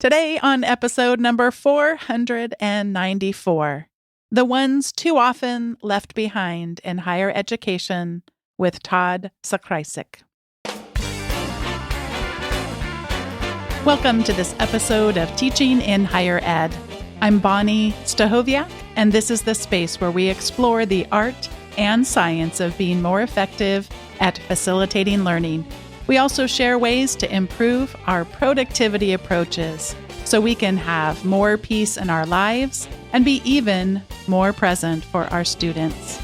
Today on episode number 494, The Ones Too Often Left Behind in Higher Education with Todd Zakrajsek. Welcome to this episode of Teaching in Higher Ed. I'm Bonnie Stahoviak, and this is the space where we explore the art and science of being more effective at facilitating learning. We also share ways to improve our productivity approaches so we can have more peace in our lives and be even more present for our students.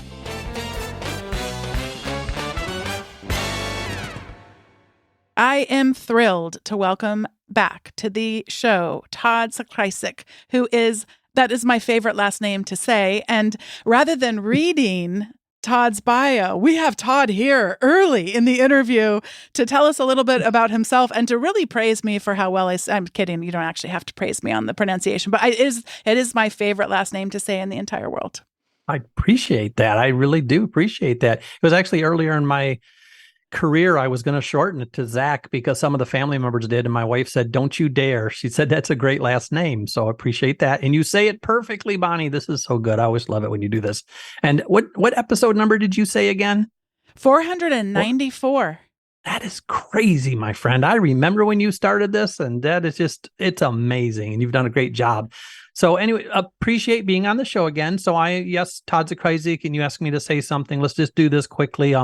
I am thrilled to welcome back to the show Todd Zakrajsek, that is my favorite last name to say. And rather than reading Todd's bio, we have Todd here early in the interview to tell us a little bit about himself and to really praise me for how well I'm kidding. You don't actually have to praise me on the pronunciation, but it is my favorite last name to say in the entire world. I appreciate that. I really do appreciate that. It was actually earlier in my career, I was going to shorten it to Zach because some of the family members did. And my wife said, "Don't you dare." She said, "That's a great last name." So I appreciate that. And you say it perfectly, Bonnie. This is so good. I always love it when you do this. And what episode number did you say again? 494. That is crazy, my friend. I remember when you started this, and that is it's amazing. And you've done a great job. So anyway, appreciate being on the show again. So Todd Zakrajsek, and you asked me to say something. Let's just do this quickly.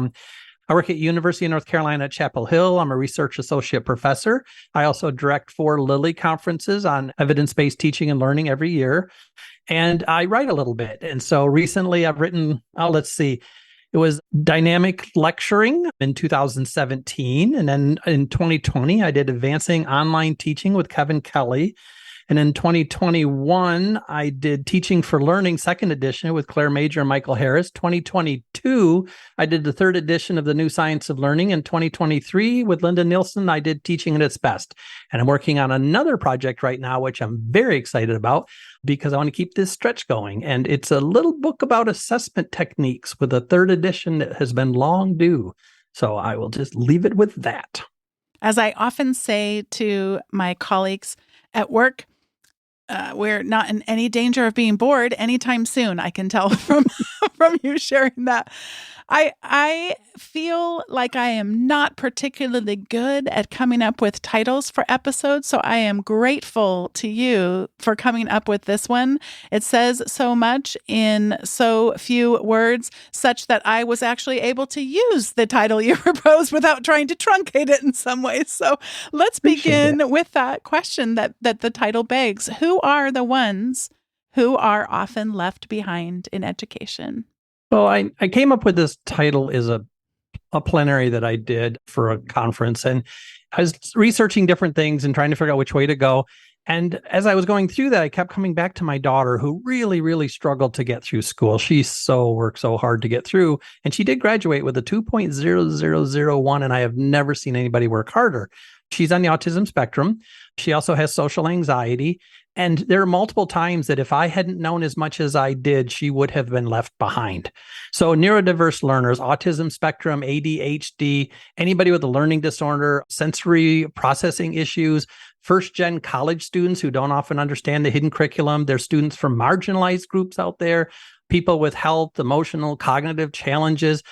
I work at University of North Carolina at Chapel Hill. I'm a research associate professor. I also direct 4 Lilly conferences on evidence-based teaching and learning every year. And I write a little bit. And so recently I've written, it was dynamic lecturing in 2017. And then in 2020, I did advancing online teaching with Kevin Kelly. And in 2021, I did Teaching for Learning, 2nd edition with Claire Major and Michael Harris. 2022, I did the 3rd edition of The New Science of Learning. In 2023, with Linda Nielsen, I did Teaching at its Best. And I'm working on another project right now, which I'm very excited about because I want to keep this stretch going. And it's a little book about assessment techniques with a 3rd edition that has been long due. So I will just leave it with that. As I often say to my colleagues at work, we're not in any danger of being bored anytime soon. I can tell from you sharing that. I feel like I am not particularly good at coming up with titles for episodes, so I am grateful to you for coming up with this one. It says so much in so few words, such that I was actually able to use the title you proposed without trying to truncate it in some ways. So let's begin with that question that the title begs. Who are the ones who are often left behind in education? Well, I came up with this title as a plenary that I did for a conference, and I was researching different things and trying to figure out which way to go. And as I was going through that, I kept coming back to my daughter, who really, really struggled to get through school. She worked so hard to get through, and she did graduate with a 2.0001, and I have never seen anybody work harder. She's on the autism spectrum. She also has social anxiety. And there are multiple times that if I hadn't known as much as I did, she would have been left behind. So neurodiverse learners, autism spectrum, ADHD, anybody with a learning disorder, sensory processing issues, first-gen college students who don't often understand the hidden curriculum. There's students from marginalized groups out there, people with health, emotional, cognitive challenges.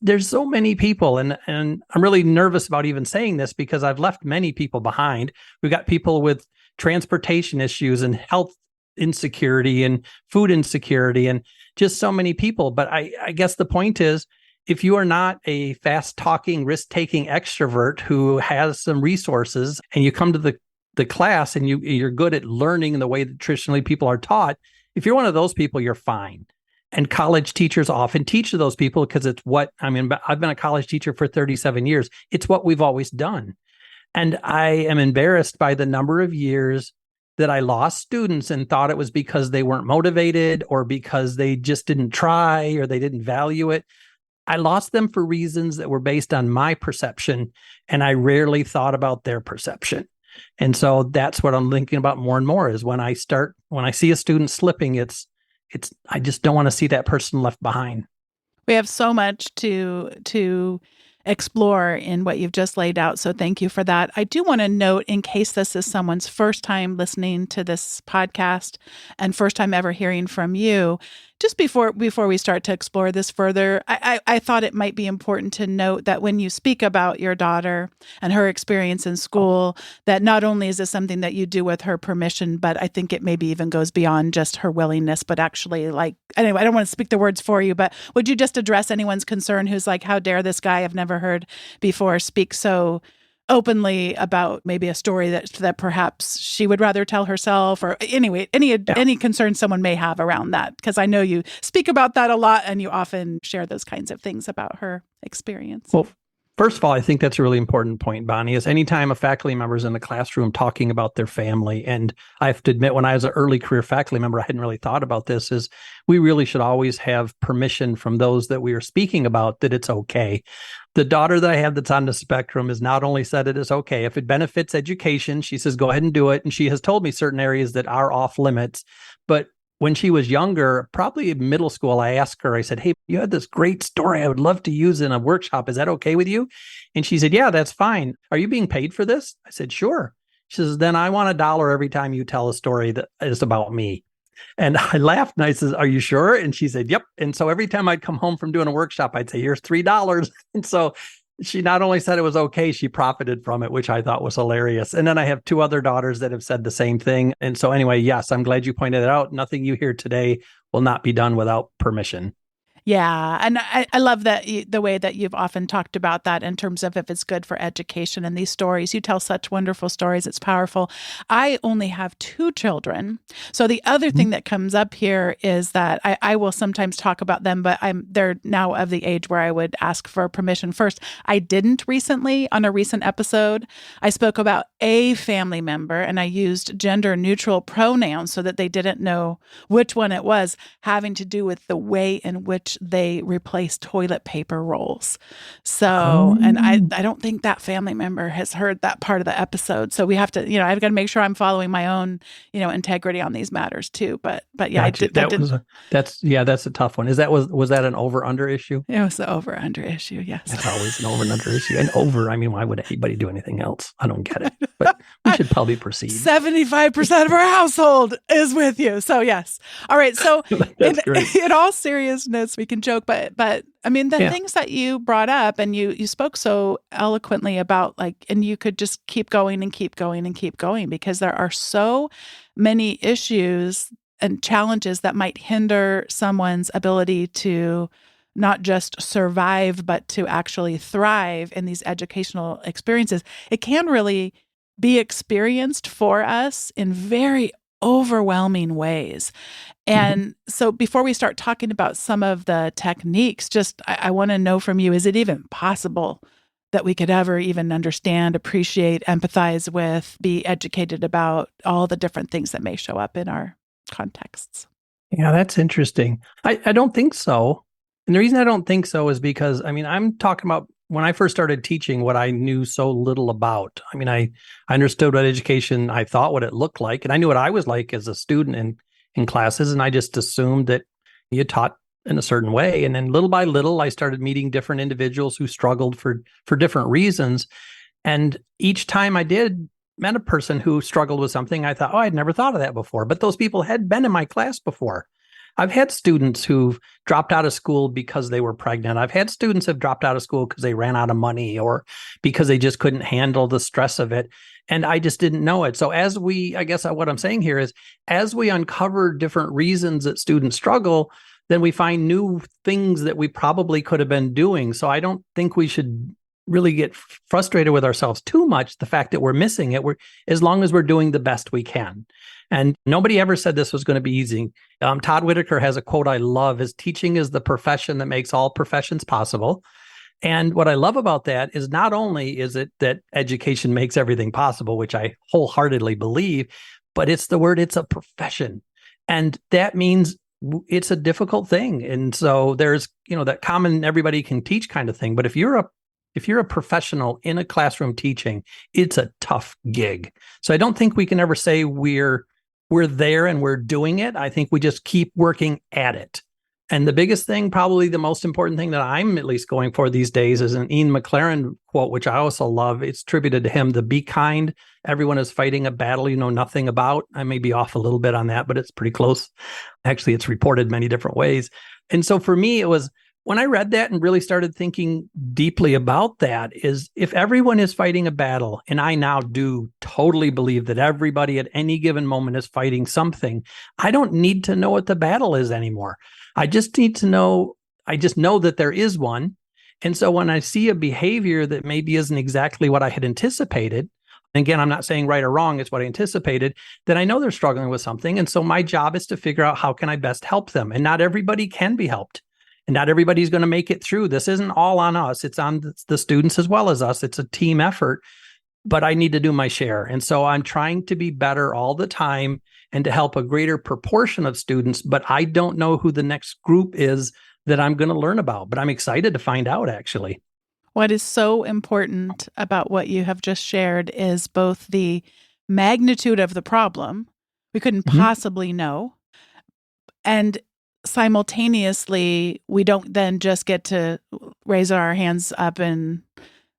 There's so many people. And I'm really nervous about even saying this because I've left many people behind. We've got people with transportation issues and health insecurity and food insecurity and just so many people. But I guess the point is, if you are not a fast-talking, risk-taking extrovert who has some resources and you come to the class and you're good at learning in the way that traditionally people are taught, if you're one of those people, you're fine. And college teachers often teach to those people because I've been a college teacher for 37 years. It's what we've always done. And I am embarrassed by the number of years that I lost students and thought it was because they weren't motivated or because they just didn't try or they didn't value it. I lost them for reasons that were based on my perception, and I rarely thought about their perception. And so that's what I'm thinking about more and more is when I see a student slipping, I just don't want to see that person left behind. We have so much to explore in what you've just laid out. So thank you for that. I do want to note, in case this is someone's first time listening to this podcast and first time ever hearing from you, just before we start to explore this further, I thought it might be important to note that when you speak about your daughter and her experience in school, that not only is this something that you do with her permission, but I think it maybe even goes beyond just her willingness, but actually, like, anyway, I don't want to speak the words for you, but would you just address anyone's concern who's like, how dare this guy I've never heard before speak so openly about maybe a story that perhaps she would rather tell herself, or anyway, any concern someone may have around that, because I know you speak about that a lot and you often share those kinds of things about her experience. Well, first of all, I think that's a really important point, Bonnie, is anytime a faculty member is in the classroom talking about their family, and I have to admit, when I was an early career faculty member, I hadn't really thought about this, is we really should always have permission from those that we are speaking about that it's okay. The daughter that I have that's on the spectrum has not only said it is okay. If it benefits education, she says, go ahead and do it. And she has told me certain areas that are off limits. But when she was younger, probably in middle school, I asked her, I said, hey, you had this great story I would love to use in a workshop. Is that okay with you? And she said, yeah, that's fine. Are you being paid for this? I said, sure. She says, then I want $1 every time you tell a story that is about me. And I laughed and I said, are you sure? And she said, yep. And so every time I'd come home from doing a workshop, I'd say, here's $3. And so she not only said it was okay, she profited from it, which I thought was hilarious. And then I have 2 other daughters that have said the same thing. And so anyway, yes, I'm glad you pointed it out. Nothing you hear today will not be done without permission. Yeah. And I love that the way that you've often talked about that in terms of if it's good for education and these stories. You tell such wonderful stories. It's powerful. I only have 2 children. So the other thing that comes up here is that I will sometimes talk about them, but they're now of the age where I would ask for permission first. I didn't recently. On a recent episode, I spoke about a family member and I used gender neutral pronouns so that they didn't know which one it was, having to do with the way in which they replace toilet paper rolls. So, and I don't think that family member has heard that part of the episode. So we have to, I've got to make sure I'm following my own, integrity on these matters too. But yeah, gotcha. That's a tough one. Was that an over under issue? It was the over under issue. Yes. That's always an over and under issue. And I mean, why would anybody do anything else? I don't get it, but we should probably proceed. 75% of our household is with you. So yes. All right. So in all seriousness, we can joke, but I mean, the things that you brought up and you spoke so eloquently about, like, and you could just keep going and keep going and keep going, because there are so many issues and challenges that might hinder someone's ability to not just survive, but to actually thrive in these educational experiences. It can really be experienced for us in very overwhelming ways. And so before we start talking about some of the techniques, I want to know from you, is it even possible that we could ever even understand, appreciate, empathize with, be educated about all the different things that may show up in our contexts? Yeah, that's interesting. I don't think so. And the reason I don't think so is because, I mean, I'm talking about when I first started teaching, what I knew so little about. I mean, I understood what education, I thought what it looked like, and I knew what I was like as a student in classes, and I just assumed that you taught in a certain way. And then little by little, I started meeting different individuals who struggled for different reasons. And each time I met a person who struggled with something, I thought, oh, I'd never thought of that before. But those people had been in my class before. I've had students who've dropped out of school because they were pregnant. I've had students who've dropped out of school because they ran out of money or because they just couldn't handle the stress of it. And I just didn't know it. So I guess what I'm saying here is, as we uncover different reasons that students struggle, then we find new things that we probably could have been doing. So I don't think we should really get frustrated with ourselves too much, the fact that we're missing it, as long as we're doing the best we can. And nobody ever said this was going to be easy. Todd Whitaker has a quote I love, is teaching is the profession that makes all professions possible. And what I love about that is not only is it that education makes everything possible, which I wholeheartedly believe, but it's a profession. And that means it's a difficult thing. And so there's, that common everybody can teach kind of thing. But if you're a professional in a classroom teaching, it's a tough gig. So I don't think we can ever say we're there and we're doing it. I think we just keep working at it. And the biggest thing, probably the most important thing that I'm at least going for these days is an Ian McLaren quote, which I also love. It's attributed to him, the be kind. Everyone is fighting a battle you know nothing about. I may be off a little bit on that, but it's pretty close. Actually, it's reported many different ways. And so for me, it was when I read that and really started thinking deeply about that is if everyone is fighting a battle, and I now do totally believe that everybody at any given moment is fighting something, I don't need to know what the battle is anymore. I just need to know, I just know that there is one. And so when I see a behavior that maybe isn't exactly what I had anticipated, and again, I'm not saying right or wrong, it's what I anticipated, then I know they're struggling with something. And so my job is to figure out how can I best help them. And not everybody can be helped. And not everybody's going to make it through. This isn't all on us. It's on the students as well as us. It's a team effort, but I need to do my share. And so I'm trying to be better all the time and to help a greater proportion of students, but I don't know who the next group is that I'm going to learn about, but I'm excited to find out actually. What is so important about what you have just shared is both the magnitude of the problem, we couldn't possibly know, and simultaneously, we don't then just get to raise our hands up in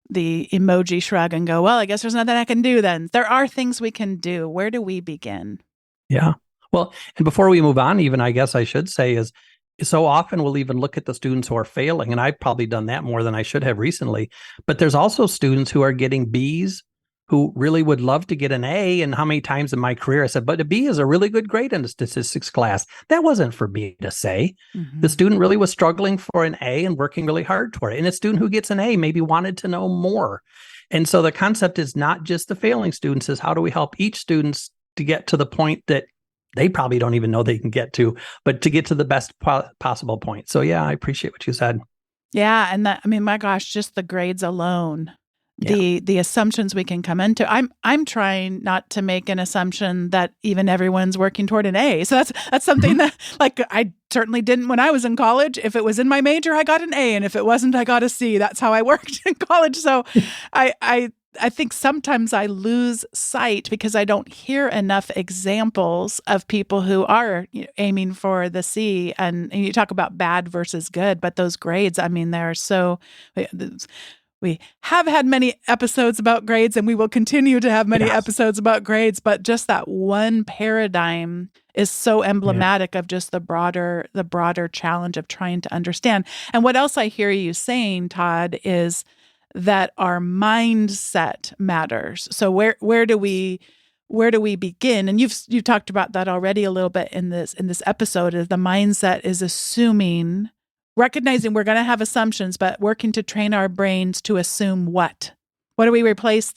the emoji shrug and go, well, I guess there's nothing I can do then. There are things we can do. Where do we begin? Yeah. Well, and before we move on, even I guess I should say is so often we'll even look at the students who are failing, and I've probably done that more than I should have recently, but there's also students who are getting Bs who really would love to get an A. And how many times in my career I said, but a B is a really good grade in a statistics class. That wasn't for me to say. The student really was struggling for an A and working really hard toward it. And a student who gets an A maybe wanted to know more. And so the concept is not just the failing students, is how do we help each student to get to the point that they probably don't even know they can get to, but to get to the best possible point. So yeah, I appreciate what you said. Yeah. And that, I mean, my gosh, just the grades alone. The assumptions we can come into. I'm trying not to make an assumption that even everyone's working toward an A. So that's something that like I certainly didn't when I was in college. If it was in my major, I got an A, and if it wasn't, I got a C. That's how I worked in college. So I think sometimes I lose sight because I don't hear enough examples of people who are aiming for the C. And you talk about bad versus good, but those grades, I mean, they're so. We have had many episodes about grades, and we will continue to have many episodes about grades, but just that one paradigm is so emblematic of just the broader challenge of trying to understand. And what else I hear you saying, Todd, is that our mindset matters. So where do we begin? And you've talked about that already a little bit in this episode. Is the mindset is recognizing we're going to have assumptions, but working to train our brains to assume what? What do we replace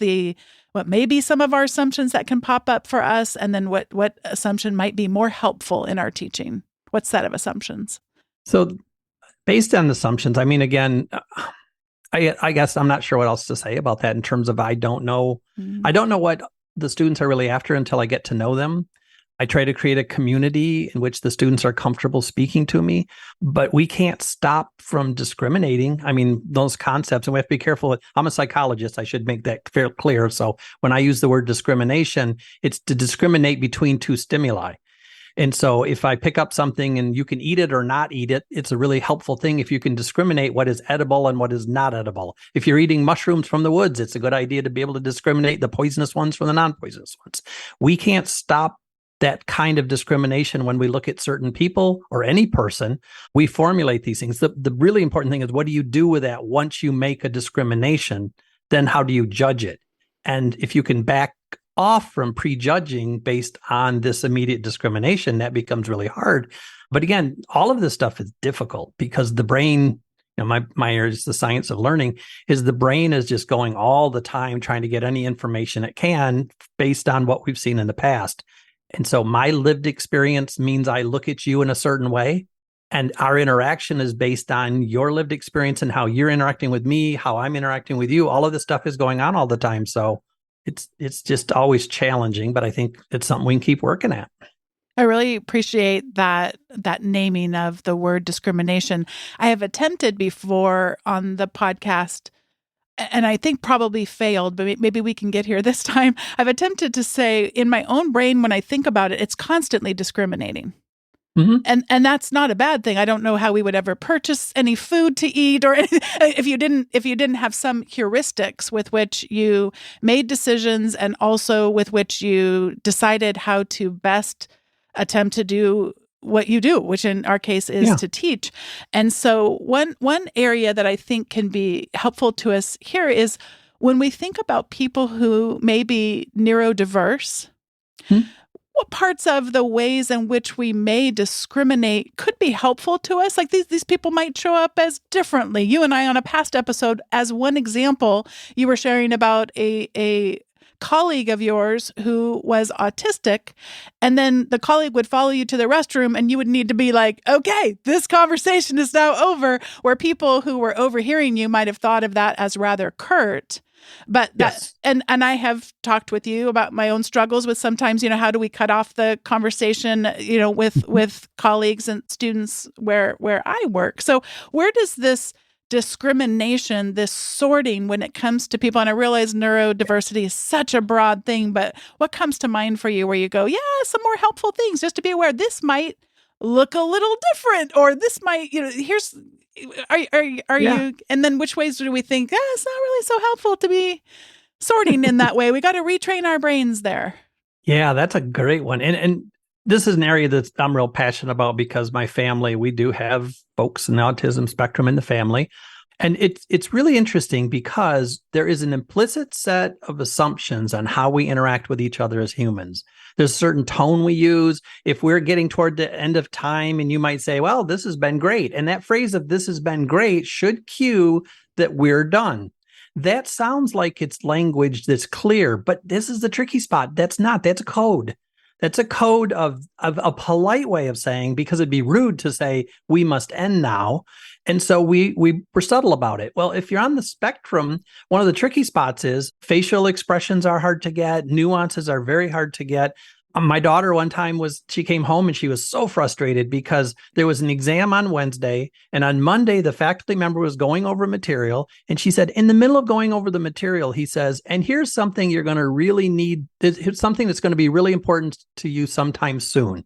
what may be some of our assumptions that can pop up for us, and then what assumption might be more helpful in our teaching? What set of assumptions? So based on assumptions, I mean, again, I guess I'm not sure what else to say about that in terms of I don't know what the students are really after until I get to know them. I try to create a community in which the students are comfortable speaking to me, but we can't stop from discriminating. I mean, those concepts, and we have to be careful. I'm a psychologist. I should make that fairly clear. So when I use the word discrimination, it's to discriminate between two stimuli. And so if I pick up something and you can eat it or not eat it, it's a really helpful thing if you can discriminate what is edible and what is not edible. If you're eating mushrooms from the woods, it's a good idea to be able to discriminate the poisonous ones from the non-poisonous ones. We can't stop that kind of discrimination when we look at certain people or any person. We formulate these things. The really important thing is, what do you do with that once you make a discrimination? Then how do you judge it? And if you can back off from prejudging based on this immediate discrimination, that becomes really hard. But again, all of this stuff is difficult because the brain, my area is the science of learning, is the brain is just going all the time trying to get any information it can based on what we've seen in the past. And so my lived experience means I look at you in a certain way, and our interaction is based on your lived experience and how you're interacting with me, how I'm interacting with you. All of this stuff is going on all the time. So it's just always challenging, but I think it's something we can keep working at. I really appreciate that naming of the word discrimination. I have attempted before on the podcast, and I think probably failed, but maybe we can get here this time. I've attempted to say in my own brain, when I think about it, it's constantly discriminating. And that's not a bad thing. I don't know how we would ever purchase any food to eat or if you didn't have some heuristics with which you made decisions and also with which you decided how to best attempt to do what you do, which in our case is to teach. And so one area that I think can be helpful to us here is when we think about people who may be neurodiverse, what parts of the ways in which we may discriminate could be helpful to us? Like these people might show up as differently. You and I on a past episode, as one example, you were sharing about a colleague of yours who was autistic, and then the colleague would follow you to the restroom and you would need to be like, okay, this conversation is now over, where people who were overhearing you might have thought of that as rather curt. But that, and I have talked with you about my own struggles with sometimes, how do we cut off the conversation, with colleagues and students where I work. So where does this discrimination, this sorting when it comes to people, and I realize neurodiversity is such a broad thing, but what comes to mind for you where you go, some more helpful things just to be aware this might look a little different, or this might, here's, are you, and then which ways do we think, it's not really so helpful to be sorting in that way? We got to retrain our brains there. Yeah, that's a great one. And this is an area that I'm real passionate about because my family, we do have folks in the autism spectrum in the family. And it's really interesting because there is an implicit set of assumptions on how we interact with each other as humans. There's a certain tone we use. If we're getting toward the end of time and you might say, well, this has been great. And that phrase of this has been great should cue that we're done. That sounds like it's language that's clear, but this is the tricky spot. That's not. That's a code. That's a code of a polite way of saying, because it'd be rude to say we must end now. And so we're subtle about it. Well, if you're on the spectrum, one of the tricky spots is facial expressions are hard to get. Nuances are very hard to get. My daughter one time she came home and she was so frustrated because there was an exam on Wednesday, and on Monday, the faculty member was going over material. And she said, in the middle of going over the material, he says, and here's something you're going to really need. It's something that's going to be really important to you sometime soon.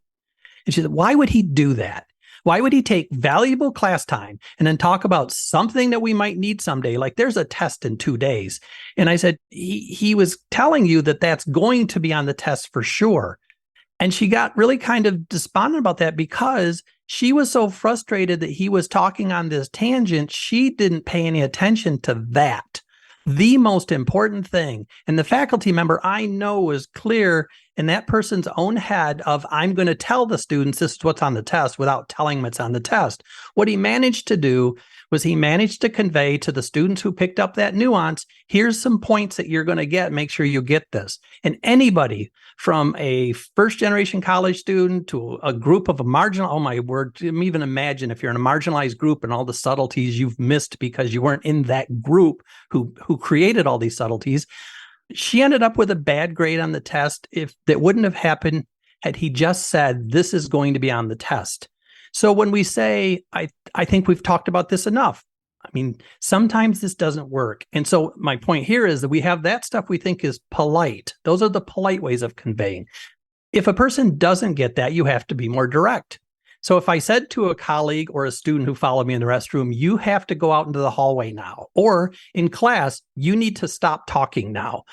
And she said, why would he do that? Why would he take valuable class time and then talk about something that we might need someday? Like there's a test in 2 days. And I said, he was telling you that that's going to be on the test for sure. And she got really kind of despondent about that because she was so frustrated that he was talking on this tangent. She didn't pay any attention to that, the most important thing. And the faculty member I know was clear in that person's own head of, I'm going to tell the students this is what's on the test without telling them it's on the test. What he managed to do was he managed to convey to the students who picked up that nuance, here's some points that you're going to get, make sure you get this. And anybody from a first generation college student to a group of a marginal, oh my word, even imagine if you're in a marginalized group and all the subtleties you've missed because you weren't in that group who created all these subtleties. She ended up with a bad grade on the test. If that wouldn't have happened had he just said, this is going to be on the test. So when we say, I think we've talked about this enough. I mean, sometimes this doesn't work. And so my point here is that we have that stuff we think is polite. Those are the polite ways of conveying. If a person doesn't get that, you have to be more direct. So if I said to a colleague or a student who followed me in the restroom, you have to go out into the hallway now, or in class, you need to stop talking now.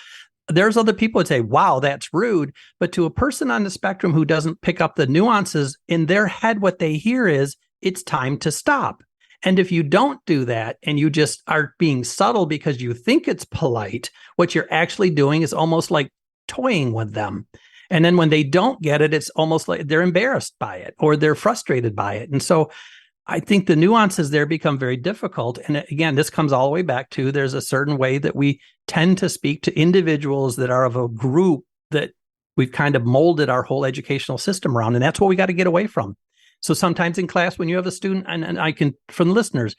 There's other people who say, wow, that's rude. But to a person on the spectrum who doesn't pick up the nuances, in their head, what they hear is, it's time to stop. And if you don't do that and you just are being subtle because you think it's polite, what you're actually doing is almost like toying with them. And then when they don't get it, it's almost like they're embarrassed by it or they're frustrated by it. And so I think the nuances there become very difficult. And again, this comes all the way back to there's a certain way that we tend to speak to individuals that are of a group that we've kind of molded our whole educational system around. And that's what we got to get away from. So sometimes in class, when you have a student, and I can, from the listeners,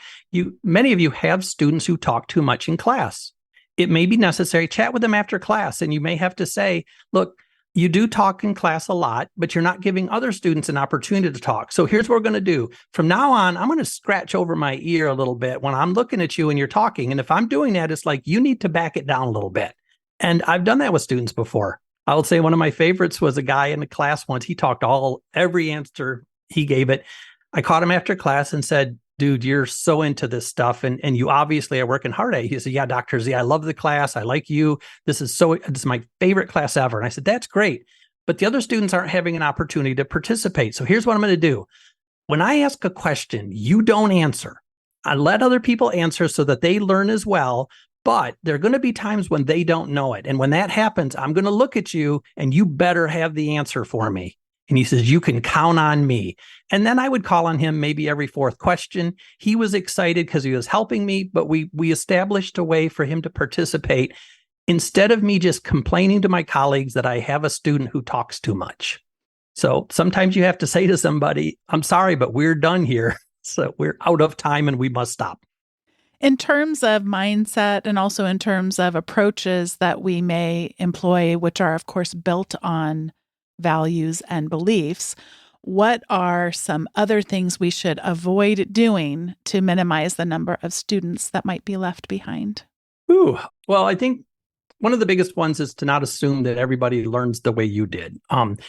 many of you have students who talk too much in class. It may be necessary, chat with them after class, and you may have to say, look, you do talk in class a lot, but you're not giving other students an opportunity to talk. So here's what we're going to do. From now on, I'm going to scratch over my ear a little bit when I'm looking at you and you're talking. And if I'm doing that, it's like, you need to back it down a little bit. And I've done that with students before. I would say one of my favorites was a guy in a class once. He talked every answer he gave it. I caught him after class and said, dude, you're so into this stuff. And you obviously are working hard at it. He said, yeah, Dr. Z, I love the class. I like you. This is my favorite class ever. And I said, that's great. But the other students aren't having an opportunity to participate. So here's what I'm going to do. When I ask a question, you don't answer. I let other people answer so that they learn as well. But there are going to be times when they don't know it. And when that happens, I'm going to look at you and you better have the answer for me. And he says, you can count on me. And then I would call on him maybe every fourth question. He was excited because he was helping me, but we established a way for him to participate instead of me just complaining to my colleagues that I have a student who talks too much. So sometimes you have to say to somebody, I'm sorry, but we're done here. So we're out of time and we must stop. In terms of mindset and also in terms of approaches that we may employ, which are, of course, built on values and beliefs, what are some other things we should avoid doing to minimize the number of students that might be left behind? Well, I think one of the biggest ones is to not assume that everybody learns the way you did.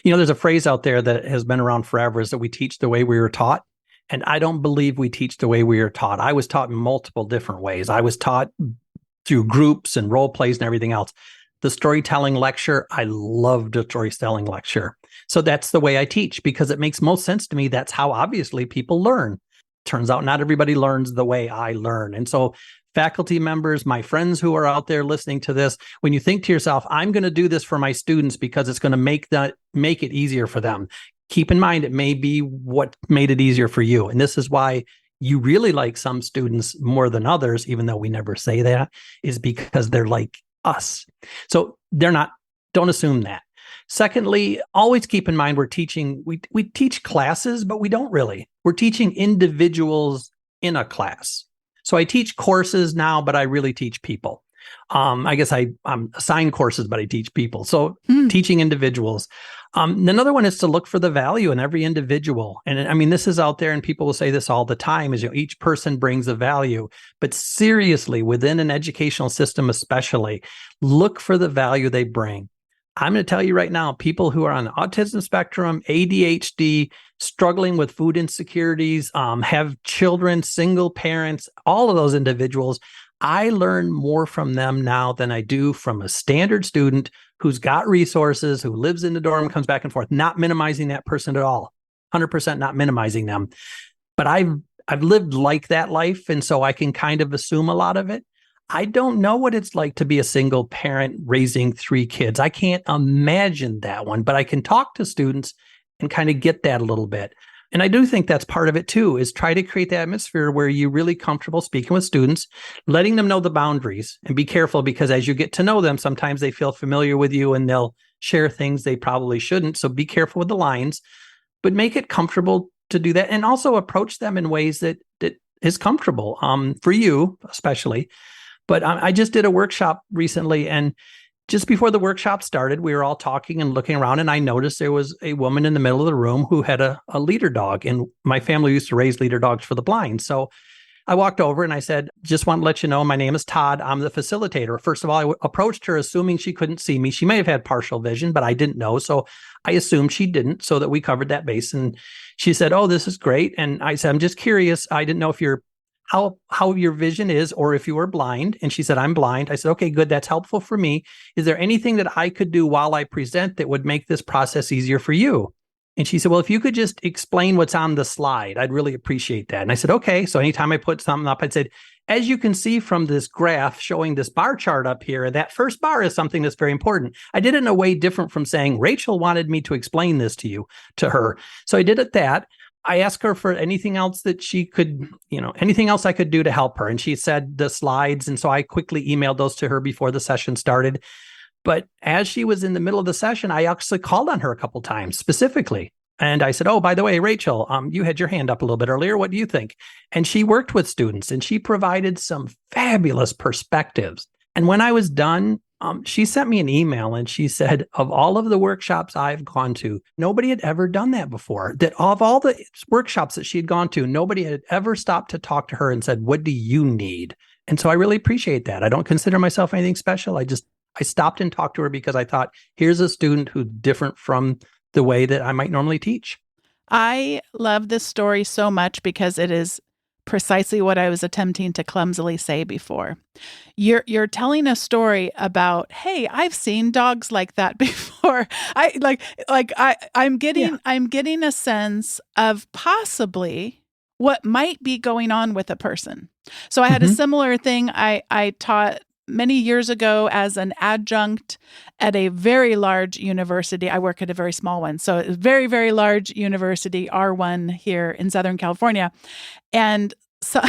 There's a phrase out there that has been around forever, is that we teach the way we were taught. And I don't believe we teach the way we were taught. I was taught in multiple different ways. I was taught through groups and role plays and everything else. The storytelling lecture, I loved a storytelling lecture. So that's the way I teach because it makes most sense to me. That's how obviously people learn. Turns out not everybody learns the way I learn. And so faculty members, my friends who are out there listening to this, when you think to yourself, I'm going to do this for my students because it's going to make it easier for them. Keep in mind, it may be what made it easier for you. And this is why you really like some students more than others, even though we never say that, is because they're like us. So don't assume that. Secondly, always keep in mind we're teaching, we teach classes, but we don't really. We're teaching individuals in a class. So I teach courses now, but I really teach people. I guess I'm assigned courses, but I teach people. So teaching individuals. Another one is to look for the value in every individual. And I mean, this is out there and people will say this all the time is, each person brings a value, but seriously, within an educational system, especially, look for the value they bring. I'm going to tell you right now, people who are on the autism spectrum, ADHD, struggling with food insecurities, have children, single parents, all of those individuals, I learn more from them now than I do from a standard student who's got resources, who lives in the dorm, comes back and forth, not minimizing that person at all, 100% not minimizing them. But I've lived like that life, and so I can kind of assume a lot of it. I don't know what it's like to be a single parent raising 3 kids. I can't imagine that one, but I can talk to students and kind of get that a little bit. And I do think that's part of it too, is try to create the atmosphere where you're really comfortable speaking with students, letting them know the boundaries, and be careful because as you get to know them, sometimes they feel familiar with you and they'll share things they probably shouldn't. So be careful with the lines, but make it comfortable to do that. And also approach them in ways that is comfortable for you, especially. But I just did a workshop recently, and just before the workshop started, we were all talking and looking around, and I noticed there was a woman in the middle of the room who had a leader dog, and my family used to raise leader dogs for the blind. So I walked over and I said, just want to let you know, my name is Todd. I'm the facilitator. First of all, I approached her assuming she couldn't see me. She may have had partial vision, but I didn't know. So I assumed she didn't, so that we covered that base. And she said, oh, this is great. And I said, I'm just curious. I didn't know if how your vision is, or if you were blind. And she said, I'm blind. I said, okay, good. That's helpful for me. Is there anything that I could do while I present that would make this process easier for you? And she said, well, if you could just explain what's on the slide, I'd really appreciate that. And I said, okay. So anytime I put something up, I'd say, as you can see from this graph showing this bar chart up here, that first bar is something that's very important. I did it in a way different from saying, Rachel wanted me to explain this to her. So I did it that. I asked her for anything else that she could, anything else I could do to help her. And she said the slides. And so I quickly emailed those to her before the session started. But as she was in the middle of the session, I actually called on her a couple times specifically. And I said, oh, by the way, Rachel, you had your hand up a little bit earlier. What do you think? And she worked with students and she provided some fabulous perspectives. And when I was done, she sent me an email and she said, of all of the workshops I've gone to, nobody had ever done that before. That of all the workshops that she had gone to, nobody had ever stopped to talk to her and said, what do you need? And so I really appreciate that. I don't consider myself anything special. I stopped and talked to her because I thought, here's a student who's different from the way that I might normally teach. I love this story so much because it is precisely what I was attempting to clumsily say before. You're telling a story about, hey, I've seen dogs like that before. I Yeah. I'm getting a sense of possibly what might be going on with a person. So I had a Hmm. similar thing. I taught many years ago as an adjunct at a very large university. I work at a very small one. So a very, very large university, R1 here in Southern California. And so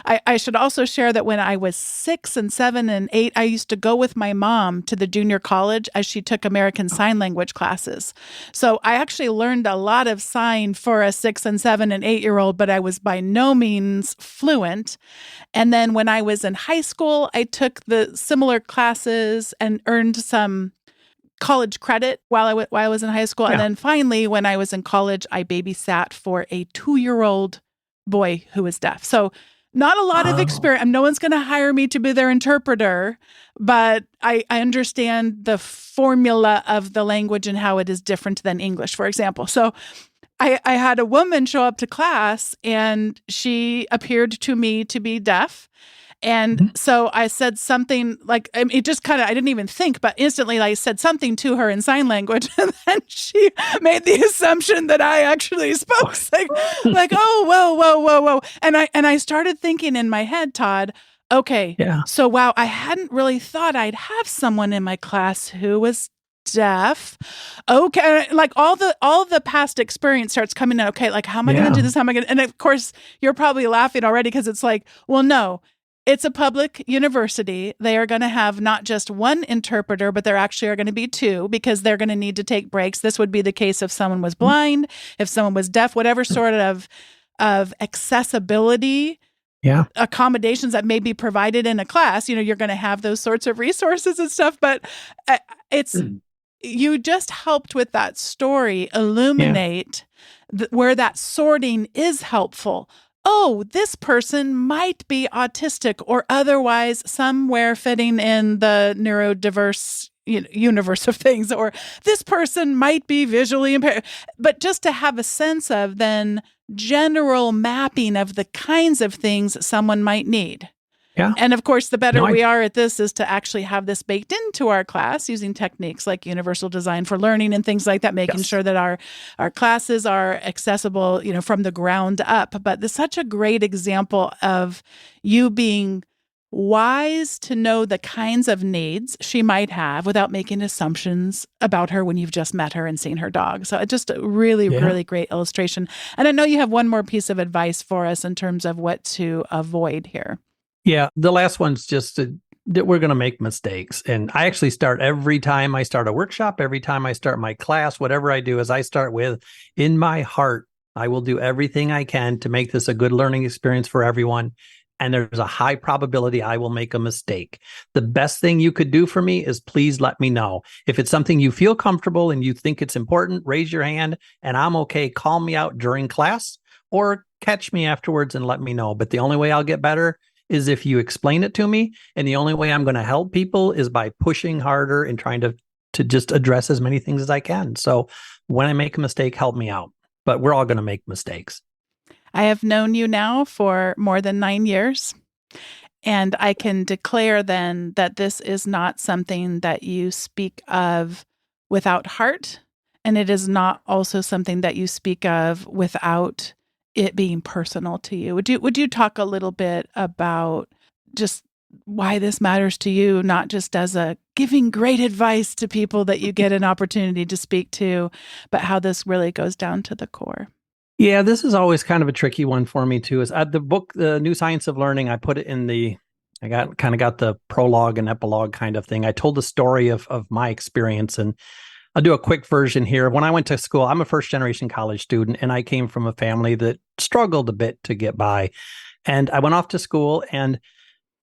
I should also share that when I was 6 and 7 and 8, I used to go with my mom to the junior college as she took American Sign Language classes. So I actually learned a lot of sign for a 6 and 7 and 8 year old, but I was by no means fluent. And then when I was in high school, I took the similar classes and earned some college credit while I was in high school. And Yeah. then finally, when I was in college, I babysat for a 2-year-old boy who was deaf. So not a lot of Oh, experience. No one's going to hire me to be their interpreter, but I understand the formula of the language and how it is different than English, for example. So I had a woman show up to class and she appeared to me to be deaf. And mhm. so I said something like, I mean, it just kind of, I didn't even think, but instantly I said something to her in sign language. And then she made the assumption that I actually spoke oh, whoa, whoa, whoa, whoa. And I started thinking in my head, Todd, okay, Yeah. so wow, I hadn't really thought I'd have someone in my class who was deaf. Okay, like all the past experience starts coming in. Okay, like how am I going to Yeah. do this? How am I going to? And of course, you're probably laughing already because it's like, well, no, it's a public university. They are going to have not just one interpreter, but there actually are going to be two because they're going to need to take breaks. This would be the case if someone was blind, if someone was deaf, whatever sort of accessibility Yeah. accommodations that may be provided in a class. You're going to have those sorts of resources and stuff. But it's you just helped with that story Yeah. illuminate where that sorting is helpful. Oh, this person might be autistic or otherwise somewhere fitting in the neurodiverse universe of things, or this person might be visually impaired. But just to have a sense of then general mapping of the kinds of things someone might need. Yeah. And of course, the better No, I we are at this is to actually have this baked into our class using techniques like universal design for learning and things like that, making yes. sure that our classes are accessible, from the ground up. But this is such a great example of you being wise to know the kinds of needs she might have without making assumptions about her when you've just met her and seen her dog. So it's just a really, Yeah. really great illustration. And I know you have one more piece of advice for us in terms of what to avoid here. Yeah. The last one's just that we're going to make mistakes. And I actually start every time I start a workshop, every time I start my class, whatever I do is I start with, in my heart, I will do everything I can to make this a good learning experience for everyone. And there's a high probability I will make a mistake. The best thing you could do for me is please let me know. If it's something you feel comfortable and you think it's important, raise your hand and I'm okay. Call me out during class or catch me afterwards and let me know. But the only way I'll get better is if you explain it to me. And the only way I'm going to help people is by pushing harder and trying to just address as many things as I can. So when I make a mistake, help me out. But we're all going to make mistakes. I have known you now for more than 9 years. And I can declare then that this is not something that you speak of without heart. And it is not also something that you speak of without it being personal to you. Would you talk a little bit about just why this matters to you, not just as a giving great advice to people that you get an opportunity to speak to, but how this really goes down to the core? Yeah, this is always kind of a tricky one for me too. Is the book, The New Science of Learning, I put it in I got the prologue and epilogue kind of thing. I told the story of my experience, and I'll do a quick version here. When I went to school, I'm a first generation college student, and I came from a family that struggled a bit to get by. And I went off to school and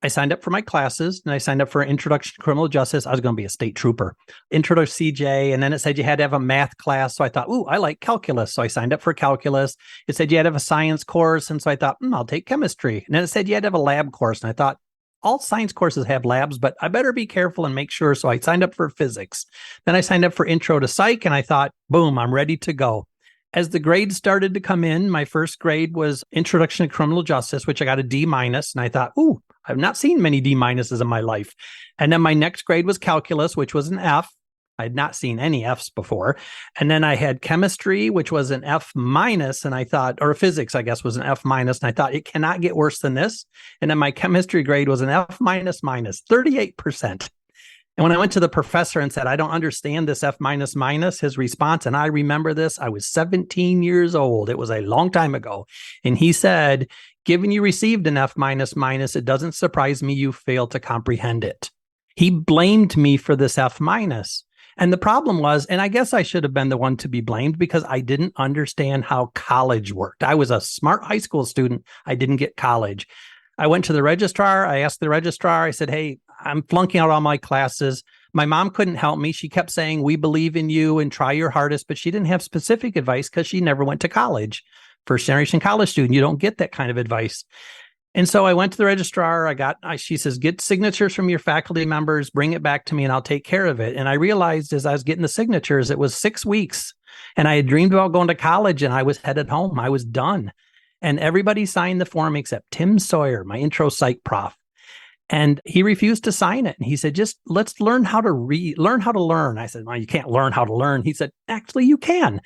I signed up for my classes and I signed up for Introduction to Criminal Justice. I was going to be a state trooper, intro to CJ. And then it said you had to have a math class. So I thought, ooh, I like calculus. So I signed up for calculus. It said you had to have a science course. And so I thought, I'll take chemistry. And then it said you had to have a lab course. And I thought, all science courses have labs, but I better be careful and make sure. So I signed up for physics. Then I signed up for intro to psych and I thought, boom, I'm ready to go. As the grades started to come in, my first grade was Introduction to Criminal Justice, which I got a D minus. And I thought, ooh, I've not seen many D minuses in my life. And then my next grade was Calculus, which was an F. I had not seen any Fs before. And then I had Chemistry, which was an F minus. And I thought, or Physics, I guess, was an F minus. And I thought, it cannot get worse than this. And then my chemistry grade was an F minus minus, 38%. And when I went to the professor and said, I don't understand this F minus minus, his response, and I remember this, I was 17 years old. It was a long time ago. And he said, given you received an F minus minus, it doesn't surprise me you failed to comprehend it. He blamed me for this F minus. And the problem was, and I guess I should have been the one to be blamed because I didn't understand how college worked. I was a smart high school student. I didn't get college. I went to the registrar. I asked the registrar, I said, hey, I'm flunking out all my classes. My mom couldn't help me. She kept saying, we believe in you and try your hardest, but she didn't have specific advice because she never went to college. First generation college student, you don't get that kind of advice. And so I went to the registrar. She says, get signatures from your faculty members, bring it back to me and I'll take care of it. And I realized as I was getting the signatures, it was 6 weeks and I had dreamed about going to college and I was headed home. I was done. And everybody signed the form except Tim Sawyer, my intro psych prof. And he refused to sign it. And he said, just let's learn how to learn how to learn. I said, well, you can't learn how to learn. He said, actually, you can.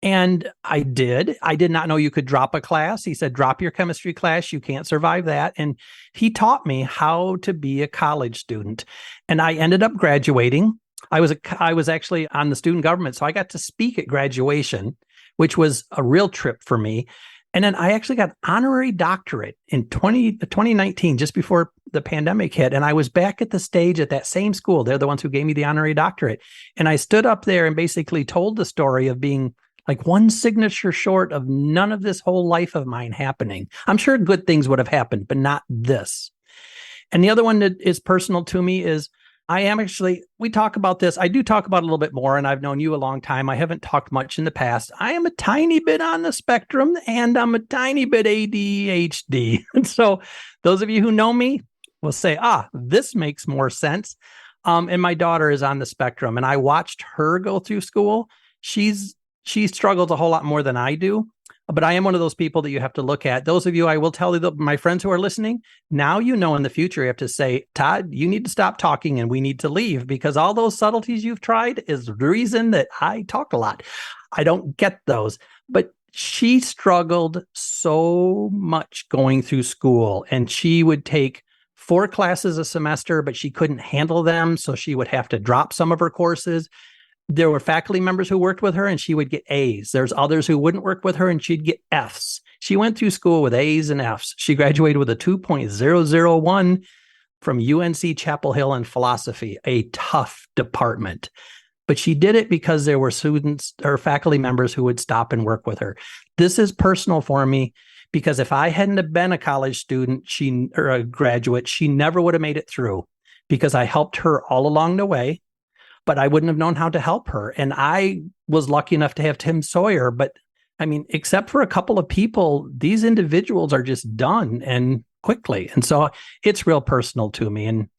And I did. I did not know you could drop a class. He said, drop your chemistry class. You can't survive that. And he taught me how to be a college student. And I ended up graduating. I was actually on the student government. So I got to speak at graduation, which was a real trip for me. And then I actually got an honorary doctorate in 2019, just before the pandemic hit. And I was back at the stage at that same school. They're the ones who gave me the honorary doctorate. And I stood up there and basically told the story of being like one signature short of none of this whole life of mine happening. I'm sure good things would have happened, but not this. And the other one that is personal to me is we talk about this. I do talk about it a little bit more, and I've known you a long time. I haven't talked much in the past. I am a tiny bit on the spectrum, and I'm a tiny bit ADHD. And so those of you who know me will say, this makes more sense. And my daughter is on the spectrum, and I watched her go through school. She struggles a whole lot more than I do. But I am one of those people that you have to look at. Those of you, I will tell you, my friends who are listening, now you know in the future you have to say, Todd, you need to stop talking and we need to leave because all those subtleties you've tried is the reason that I talk a lot. I don't get those. But she struggled so much going through school and she would take 4 classes a semester, but she couldn't handle them. So she would have to drop some of her courses. There were faculty members who worked with her and she would get A's. There's others who wouldn't work with her and she'd get F's. She went through school with A's and F's. She graduated with a 2.001 from UNC Chapel Hill in philosophy, a tough department. But she did it because there were students or faculty members who would stop and work with her. This is personal for me because if I hadn't have been a college student or a graduate, she never would have made it through because I helped her all along the way. But I wouldn't have known how to help her. And I was lucky enough to have Tim Sawyer. But I mean, except for a couple of people, these individuals are just done and quickly. And so it's real personal to me. And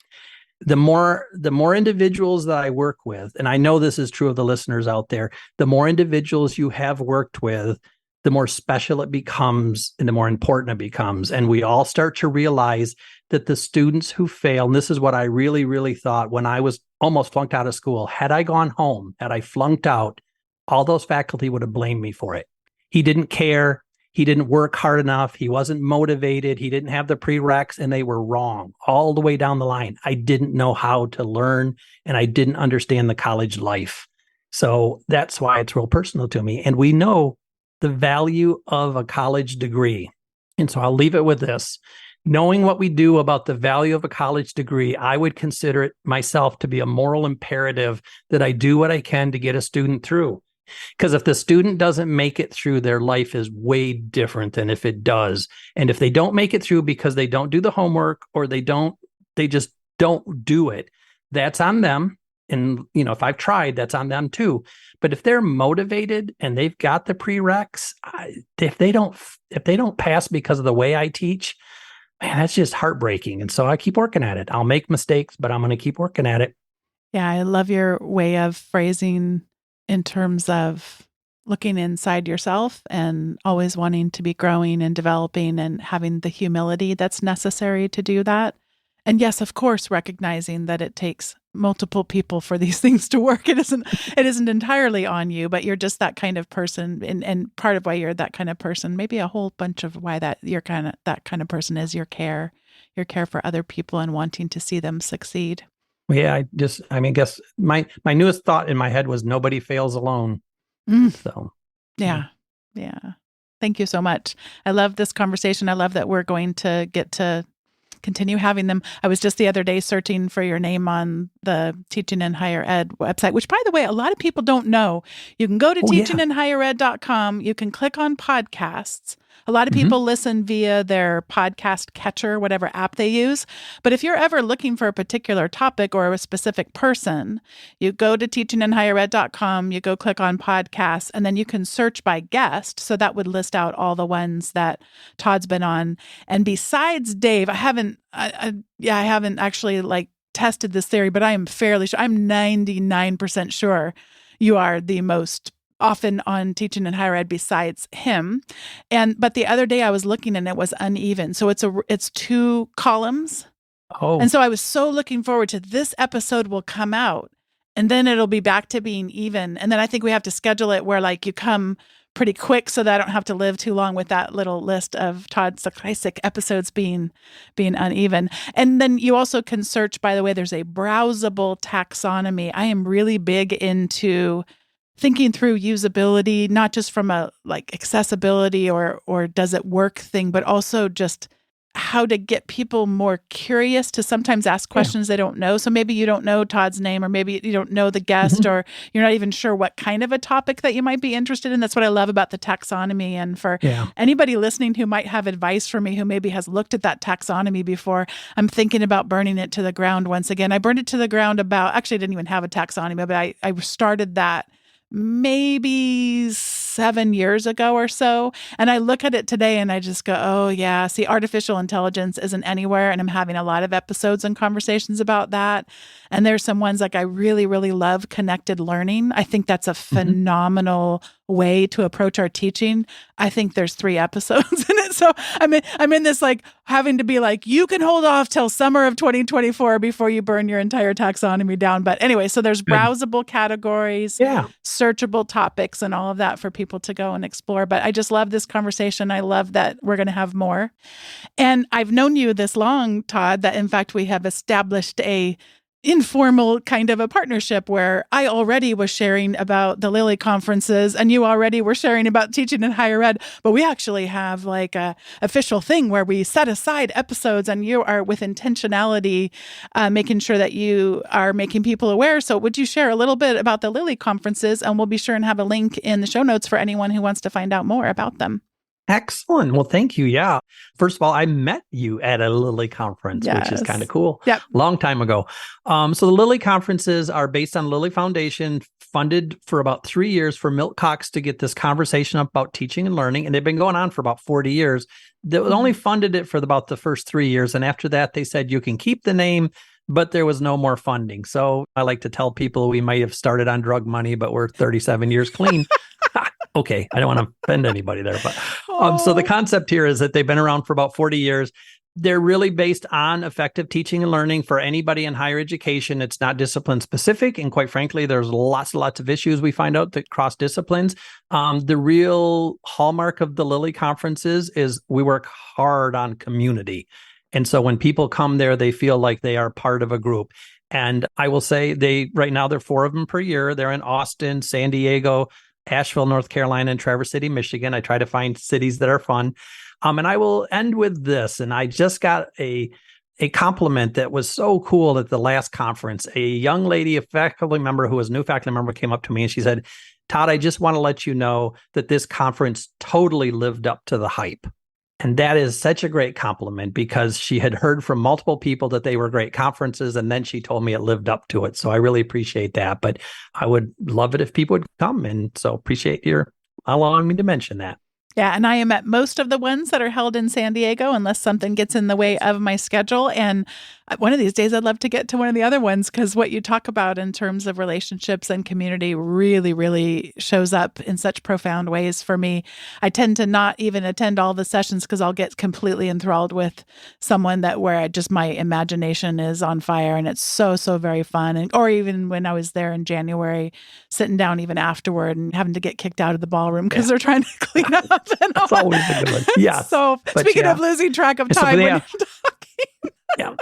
the more individuals that I work with, and I know this is true of the listeners out there, the more individuals you have worked with, the more special it becomes and the more important it becomes. And we all start to realize that the students who fail, and this is what I really, really thought when I was almost flunked out of school, had I gone home, had I flunked out, all those faculty would have blamed me for it. He didn't care. He didn't work hard enough. He wasn't motivated. He didn't have the prereqs, and they were wrong all the way down the line. I didn't know how to learn, and I didn't understand the college life. So that's why it's real personal to me. And we know the value of a college degree. And so I'll leave it with this. Knowing what we do about the value of a college degree, I would consider it myself to be a moral imperative that I do what I can to get a student through. Because if the student doesn't make it through, their life is way different than if it does. And if they don't make it through because they don't do the homework or they just don't do it, that's on them. And, if I've tried, that's on them too. But if they're motivated and they've got the prereqs, if they don't pass because of the way I teach, man, that's just heartbreaking. And so I keep working at it. I'll make mistakes, but I'm going to keep working at it. Yeah, I love your way of phrasing in terms of looking inside yourself and always wanting to be growing and developing and having the humility that's necessary to do that. And yes, of course, recognizing that it takes multiple people for these things to work. It isn't entirely on you, but you're just that kind of person. And part of why you're that kind of person, maybe a whole bunch of why that kind of person is your care for other people and wanting to see them succeed. Well, yeah, I guess my newest thought in my head was nobody fails alone. So, yeah. Thank you so much. I love this conversation. I love that we're going to get to continue having them. I was just the other day searching for your name on the Teaching in Higher Ed website, which, by the way, a lot of people don't know. You can go to teachinginhighered.com. You can click on podcasts. A lot of people listen via their podcast catcher, whatever app they use. But if you're ever looking for a particular topic or a specific person, you go to teachinginhighered.com, you go click on podcasts, and then you can search by guest. So that would list out all the ones that Todd's been on. And besides Dave, I haven't actually tested this theory, but I am fairly sure, I'm 99% sure you are the most often on Teaching in Higher Ed besides him. But the other day I was looking and it was uneven. So it's 2 columns. Oh. And so I was so looking forward to this episode will come out and then it'll be back to being even. And then I think we have to schedule it where you come pretty quick so that I don't have to live too long with that little list of Todd Zakrajsek episodes being uneven. And then you also can search, by the way, there's a browsable taxonomy. I am really big into thinking through usability, not just from a accessibility or does it work thing, but also just how to get people more curious to sometimes ask questions they don't know. So maybe you don't know Todd's name, or maybe you don't know the guest, or you're not even sure what kind of a topic that you might be interested in. That's what I love about the taxonomy. And for anybody listening who might have advice for me, who maybe has looked at that taxonomy before, I'm thinking about burning it to the ground once again. I burned it to the ground actually I didn't even have a taxonomy, but I started that maybe 7 years ago or so. And I look at it today and I just go, oh yeah, see, artificial intelligence isn't anywhere. And I'm having a lot of episodes and conversations about that. And there's some ones I really, really love connected learning. I think that's a phenomenal way to approach our teaching. I think there's 3 episodes in it. So I'm in this having to be you can hold off till summer of 2024 before you burn your entire taxonomy down. But anyway, so there's browsable categories, searchable topics, and all of that for people to go and explore. But I just love this conversation. I love that we're going to have more. And I've known you this long, Todd, that in fact we have established a informal kind of a partnership where I already was sharing about the Lilly conferences and you already were sharing about Teaching in Higher Ed, but we actually have a official thing where we set aside episodes and you are with intentionality making sure that you are making people aware. So would you share a little bit about the Lilly conferences, and we'll be sure and have a link in the show notes for anyone who wants to find out more about them. Excellent. Well, thank you. Yeah. First of all, I met you at a Lilly conference, which is kind of cool. Yep. Long time ago. So the Lilly conferences are based on Lilly Foundation, funded for about 3 years for Milt Cox to get this conversation up about teaching and learning. And they've been going on for about 40 years. They only funded it for about the first 3 years. And after that, they said, you can keep the name, but there was no more funding. So I like to tell people we might have started on drug money, but we're 37 years clean. Okay, I don't want to offend anybody there, but so the concept here is that they've been around for about 40 years. They're really based on effective teaching and learning for anybody in higher education. It's not discipline specific, and quite frankly, there's lots of issues we find out that cross disciplines. The real hallmark of the Lilly conferences is we work hard on community, and so when people come there, they feel like they are part of a group. And I will say right now there are 4 of them per year. They're in Austin, San Diego, Asheville, North Carolina, and Traverse City, Michigan. I try to find cities that are fun. And I will end with this. And I just got a compliment that was so cool at the last conference. A young lady, a faculty member who was a new faculty member, came up to me and she said, Todd, I just want to let you know that this conference totally lived up to the hype. And that is such a great compliment because she had heard from multiple people that they were great conferences. And then she told me it lived up to it. So I really appreciate that. But I would love it if people would come. And so appreciate your allowing me to mention that. Yeah, and I am at most of the ones that are held in San Diego, unless something gets in the way of my schedule. And One of these days, I'd love to get to one of the other ones, because what you talk about in terms of relationships and community really, really shows up in such profound ways for me. I tend to not even attend all the sessions because I'll get completely enthralled with someone where my imagination is on fire, and it's so, so very fun. Or even when I was there in January, sitting down even afterward and having to get kicked out of the ballroom because they're trying to clean up. That's always a good one. Yeah. So speaking of losing track of time when you're talking. Yeah.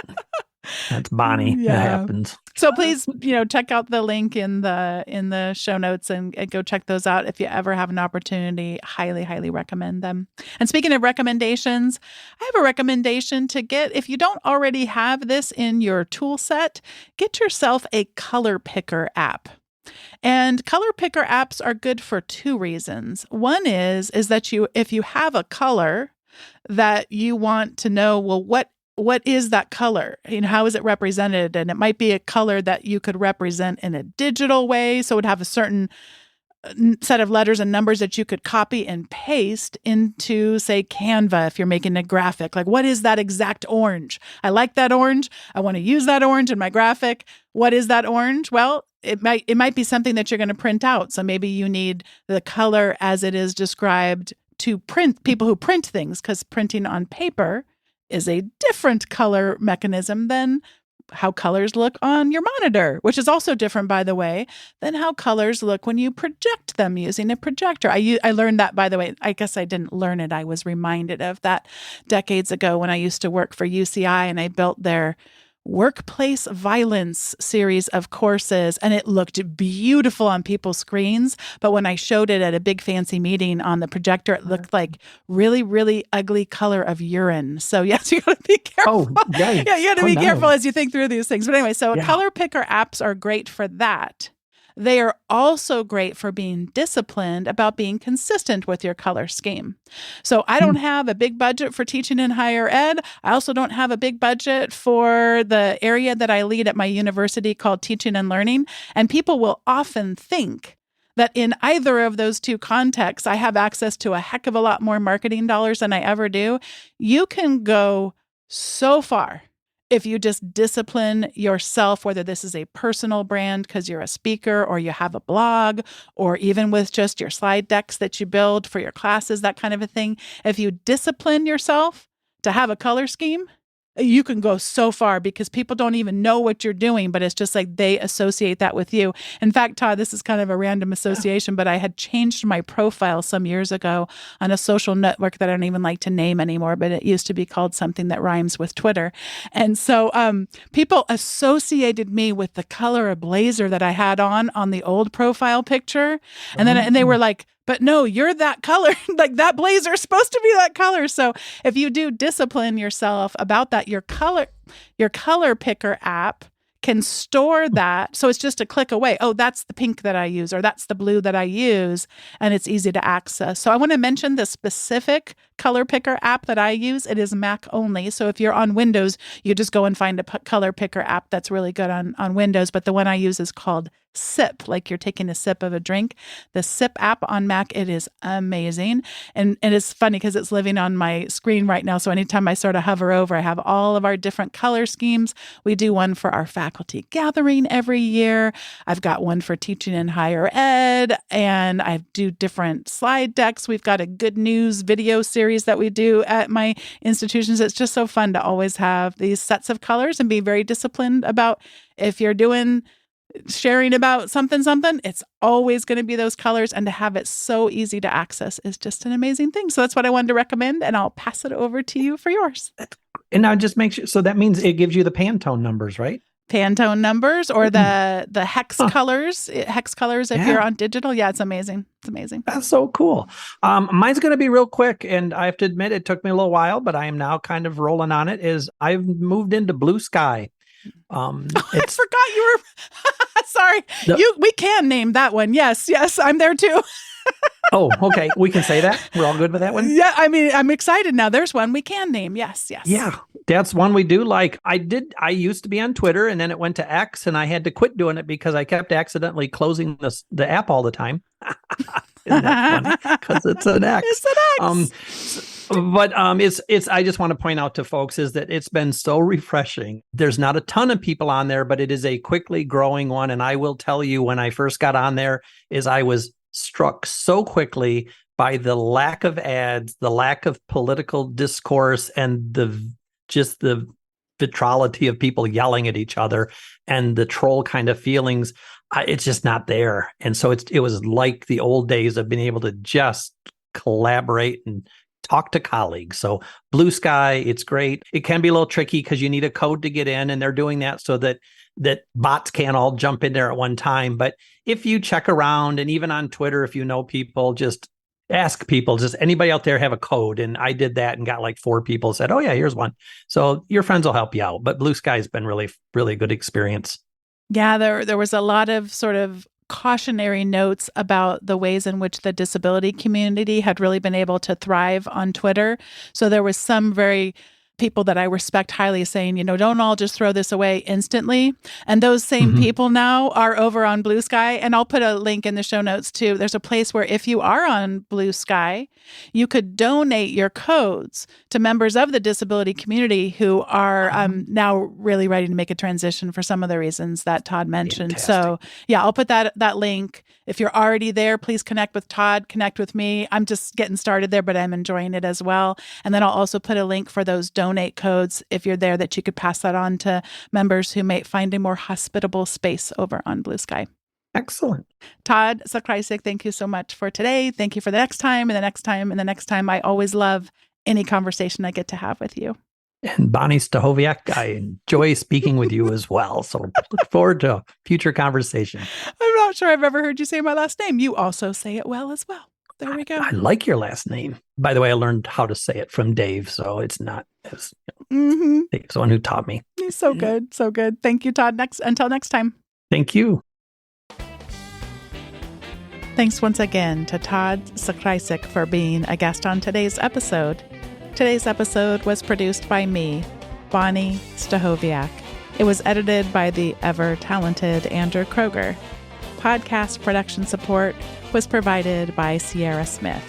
That's Bonnie. Yeah. That happens. So please, check out the link in the show notes and go check those out. If you ever have an opportunity, highly, highly recommend them. And speaking of recommendations, I have a recommendation to get. If you don't already have this in your tool set, get yourself a color picker app. And color picker apps are good for two reasons. One is that if you have a color that you want to know, well, what is that color? How is it represented? And it might be a color that you could represent in a digital way. So it would have a certain set of letters and numbers that you could copy and paste into, say, Canva if you're making a graphic. Like, what is that exact orange? I like that orange. I want to use that orange in my graphic. What is that orange? Well, it might be something that you're going to print out. So maybe you need the color as it is described to print, people who print things, because printing on paper is a different color mechanism than how colors look on your monitor, which is also different, by the way, than how colors look when you project them using a projector. I learned that, by the way. I guess I didn't learn it. I was reminded of that decades ago when I used to work for UCI, and I built their workplace violence series of courses, and it looked beautiful on people's screens. But when I showed it at a big fancy meeting on the projector, it looked like really, really ugly color of urine. So yes, you got to be careful. Oh, yikes. Yeah, you got to be careful as you think through these things. But anyway, so color picker apps are great for that. They are also great for being disciplined about being consistent with your color scheme. So I don't have a big budget for teaching in higher ed. I also don't have a big budget for the area that I lead at my university called Teaching and Learning. And people will often think that in either of those two contexts, I have access to a heck of a lot more marketing dollars than I ever do. You can go so far if you just discipline yourself, whether this is a personal brand because you're a speaker or you have a blog, or even with just your slide decks that you build for your classes, that kind of a thing. If you discipline yourself to have a color scheme, you can go so far because people don't even know what you're doing, but it's just like they associate that with you. In fact, Todd, this is kind of a random association, but I had changed my profile some years ago on a social network that I don't even like to name anymore, but it used to be called something that rhymes with Twitter. And so people associated me with the color of blazer that I had on the old profile picture. And they were like, but no, you're that color. Like that blazer is supposed to be that color. So if you do discipline yourself about that, your color picker app can store that. So it's just a click away. Oh, that's the pink that I use, or that's the blue that I use, and it's easy to access. So I want to mention the specific color picker app that I use. It is Mac only. So if you're on Windows, you just go and find a color picker app that's really good on Windows. But the one I use is called Sip, like you're taking a sip of a drink. The Sip app on Mac, it is amazing. And it's funny because it's living on my screen right now. So anytime I sort of hover over, I have all of our different color schemes. We do one for our faculty gathering every year. I've got one for teaching in higher ed, and I do different slide decks. We've got a good news video series that we do at my institutions. It's just so fun to always have these sets of colors and be very disciplined about if you're sharing about something, it's always going to be those colors, and to have it so easy to access is just an amazing thing. So that's what I wanted to recommend, and I'll pass it over to you for yours. And now just make sure, so that means it gives you the Pantone numbers, right? Pantone numbers or the hex colors if you're on digital. Yeah, it's amazing. It's amazing. That's so cool. Mine's going to be real quick, and I have to admit it took me a little while, but I am now kind of rolling on it. I've moved into Blue Sky. I forgot you were sorry. We can name that one. Yes, I'm there too. Oh, okay. We can say that. We're all good with that one. Yeah, I mean, I'm excited now. There's one we can name. Yes. Yeah, that's one we do like. I used to be on Twitter, and then it went to X, and I had to quit doing it because I kept accidentally closing the app all the time. Isn't that funny? Because it's an X. It's an X. But it's I just want to point out to folks is that it's been so refreshing. There's not a ton of people on there, but it is a quickly growing one. And I will tell you, when I first got on there, is I was struck so quickly by the lack of ads, the lack of political discourse, and the vitriolity of people yelling at each other and the troll kind of feelings. It's just not there. And so it was like the old days of being able to just collaborate and talk to colleagues. So Blue Sky, it's great. It can be a little tricky because you need a code to get in, and they're doing that so that bots can't all jump in there at one time. But if you check around, and even on Twitter, if you know people, just ask people, just anybody out there have a code? And I did that and got like 4 people said, oh yeah, here's one. So your friends will help you out. But Blue Sky has been really, really good experience. Yeah, there was a lot of sort of cautionary notes about the ways in which the disability community had really been able to thrive on Twitter. So there was some very people that I respect highly saying, don't all just throw this away instantly. And those same people now are over on Blue Sky. And I'll put a link in the show notes too. There's a place where if you are on Blue Sky, you could donate your codes to members of the disability community who are now really ready to make a transition for some of the reasons that Todd mentioned. Fantastic. So yeah, I'll put that link. If you're already there, please connect with Todd, connect with me. I'm just getting started there, but I'm enjoying it as well. And then I'll also put a link for those donate codes if you're there that you could pass that on to members who may find a more hospitable space over on Blue Sky. Excellent. Todd Zakrajsek, thank you so much for today. Thank you for the next time and the next time and the next time. I always love any conversation I get to have with you. And Bonnie Stachowiak, I enjoy speaking with you as well. So look forward to a future conversation. I'm not sure I've ever heard you say my last name. You also say it well as well. There we go. I like your last name. By the way, I learned how to say it from Dave, so it's not as Dave's the one who taught me. He's so good. So good. Thank you, Todd. Until next time. Thank you. Thanks once again to Todd Zakrajsek for being a guest on today's episode. Today's episode was produced by me, Bonnie Stachowiak. It was edited by the ever-talented Andrew Kroger. Podcast production support was provided by Sierra Smith.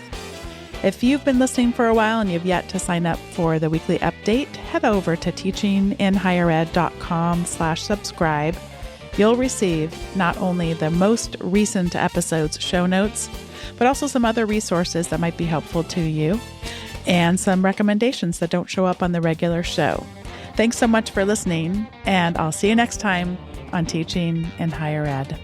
If you've been listening for a while and you've yet to sign up for the weekly update, head over to teachinginhighered.com/subscribe. You'll receive not only the most recent episode's show notes, but also some other resources that might be helpful to you, and some recommendations that don't show up on the regular show. Thanks so much for listening, and I'll see you next time on Teaching in Higher Ed.